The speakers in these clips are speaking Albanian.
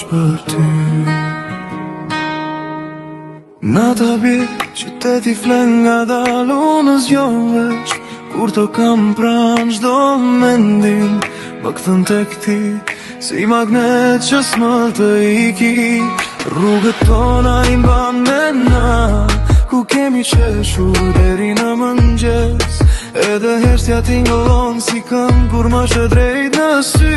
veç për ty. Nata bie, qyteti flen nga dal, unë zgjon veç kur të kam pran çdo mendim. Më këthën tek ti, si magnet që s'më të iki. Rrugët tona i mban mena, ku kemi qeshur deri në mëngjes. Edhe heshtja tingëllon si këm kur më shë drejt në sy.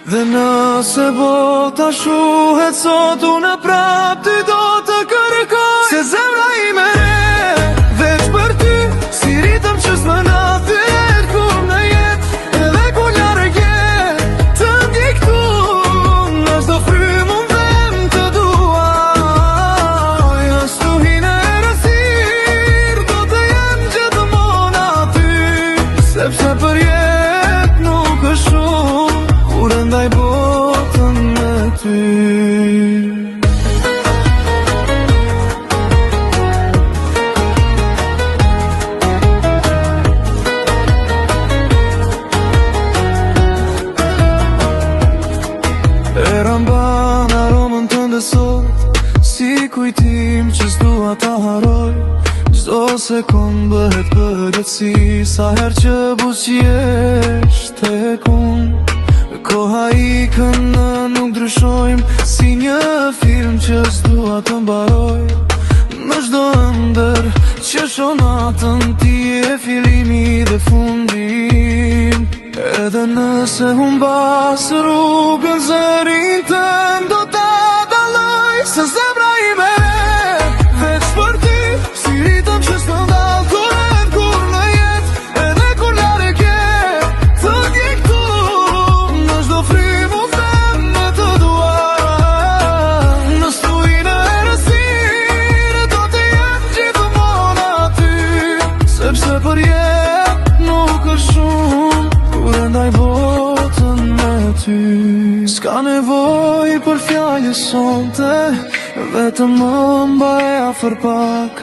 Dhe nëse bota shuhet sot, unë prap ty do të kërkoj. Se zemra ime re, veç për ty, si ritëm që s'më na thyet kur në jet. Edhe ku larg je, të ndjej këtu, në çdo frym unë vem të duaj. As tu hine erësir, do të jem gjithmonë aty. Sepse për jet nuk është shumë, kur e ndaj botën me ty. E ramban aromën tënde sot, si kujtim që s'dua ta haroj. Çdo sekund bëhet përgjithsi, sa her që buzëqesh tek unë. Koha ikën në nuk ndryshojmë, si një film që s'dua të mbaroj. Në çdo ëndër që shonatën, ti e fillimi dhe fundim. Edhe nëse humbas rrugën, zërin tëm do ta dalloj. Se zemra ime re, veç për ty, si ritëm që s'më ndall kurrë kur në jet. Edhe kur larg je, të ndjej këtu, në çdo frym unë them me të duaj. Në stuin e erësir, do të jem gjithmonë aty. Sepse për jet nuk është shumë, kur e ndaj botën me ty. S'ka nevoj për fjallë sonte, vetëm më mbaj afër pak.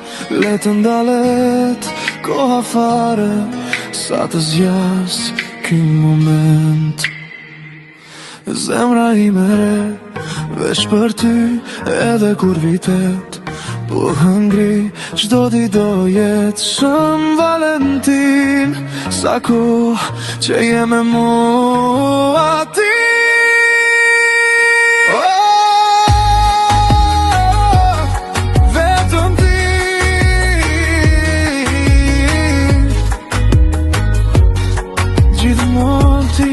Le të ndalet koha fare, sa të zjas ky moment. Zemra ime re, veç për ty, edhe kur vitet po hëngri, çdo ditë do jetë Shën Valentin. Sa kohë që je me mua ti. Vetëm ti, gjithmonë ti.